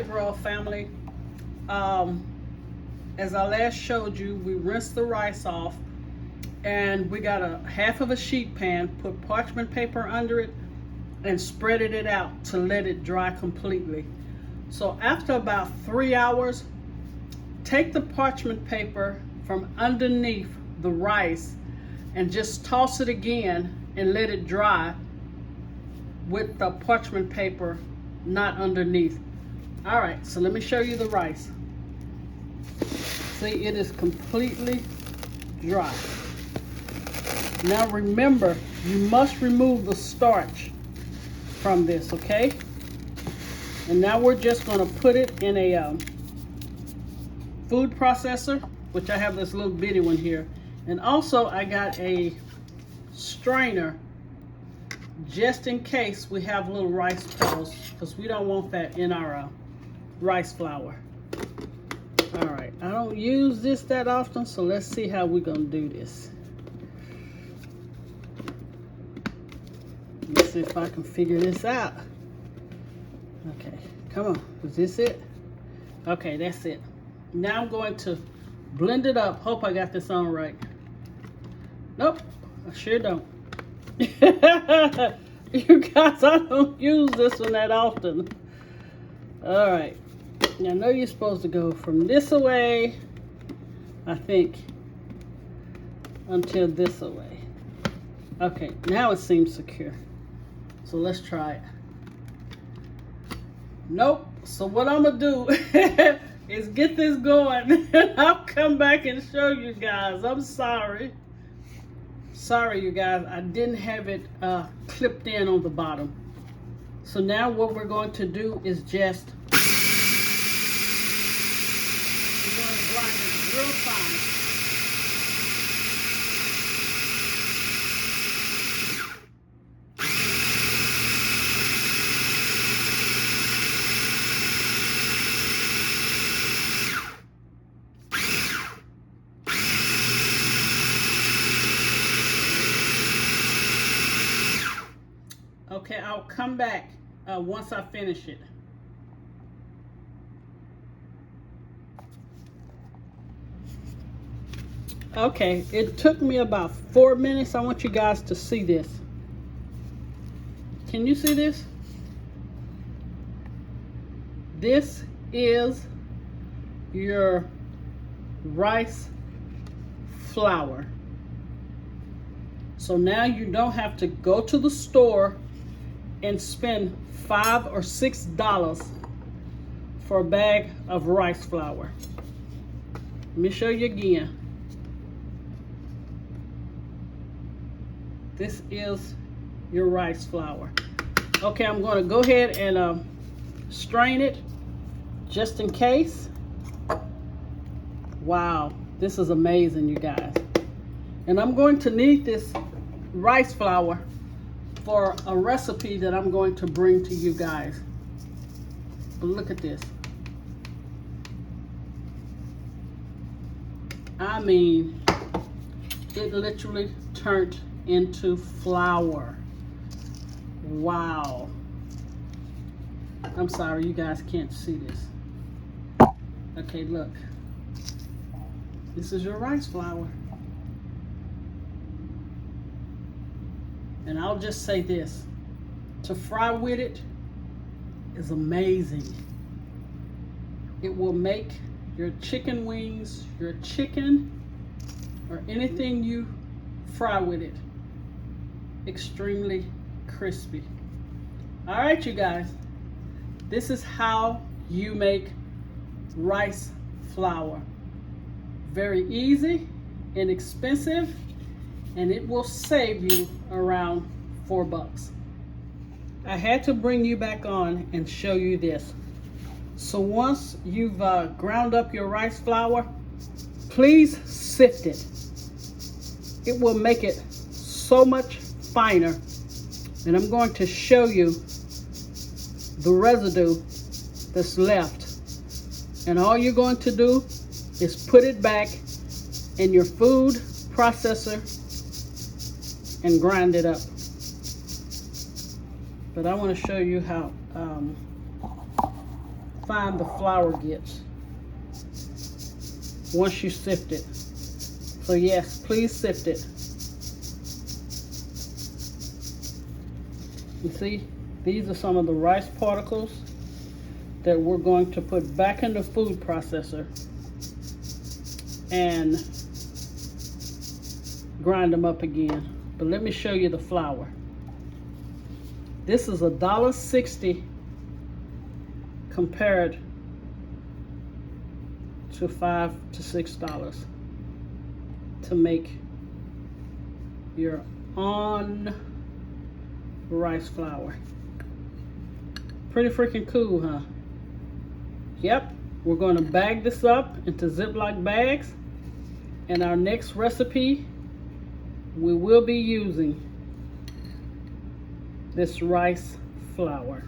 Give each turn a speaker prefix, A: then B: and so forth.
A: right, Royal Family. As I last showed you, we rinsed the rice off, and we got a half of a sheet pan, put parchment paper under it, and spreaded it out to let it dry completely. So after about 3 hours, take the parchment paper from underneath the rice and just toss it again and let it dry with the parchment paper not underneath. All right, so let me show you the rice. See, it is completely dry. Now remember, you must remove the starch from this, okay? And now we're just gonna put it in a food processor, which I have this little bitty one here. And also I got a strainer just in case we have little rice petals, because we don't want that in our rice flour. All right, I don't use this that often, so let's see how we're gonna do this. Let's see if I can figure this out. Okay, come on, is this it? Okay, that's it. Now I'm going to blend it up. Hope I got this on right. Nope, I sure don't. You guys, I don't use this one that often. All right, now I know you're supposed to go from this away, I think, until this away. Okay, now it seems secure. So let's try it. Nope. So what I'm gonna do is get this going and I'll come back and show you guys. I'm sorry. Sorry, you guys. I didn't have it clipped in on the bottom. So now what we're going to do is just we're going to grind it real fine. Okay, I'll come back once I finish it. Okay, it took me about 4 minutes. I want you guys to see this. Can you see this? This is your rice flour. So now you don't have to go to the store and spend $5 or $6 for a bag of rice flour. Let me show you again. This is your rice flour. Okay, I'm going to go ahead and strain it just in case. Wow, this is amazing, you guys. And I'm going to need this rice flour for a recipe that I'm going to bring to you guys. But look at this. I mean, it literally turned into flour. Wow. I'm sorry, you guys can't see this. Okay, look. This is your rice flour. And I'll just say this, to fry with it is amazing. It will make your chicken wings, your chicken, or anything you fry with it extremely crispy. All right, you guys, this is how you make rice flour. Very easy, inexpensive, and it will save you around $4. I had to bring you back on and show you this. So once you've ground up your rice flour, please sift it. It will make it so much finer. And I'm going to show you the residue that's left. And all you're going to do is put it back in your food processor and grind it up. But I want to show you how fine the flour gets once you sift it. So yes, please sift it. You see, these are some of the rice particles that we're going to put back in the food processor and grind them up again. But let me show you the flour. This is $1.60 compared to $5 to $6 to make your own rice flour. Pretty freaking cool, huh? Yep, we're going to bag this up into Ziploc bags, and our next recipe we will be using this rice flour.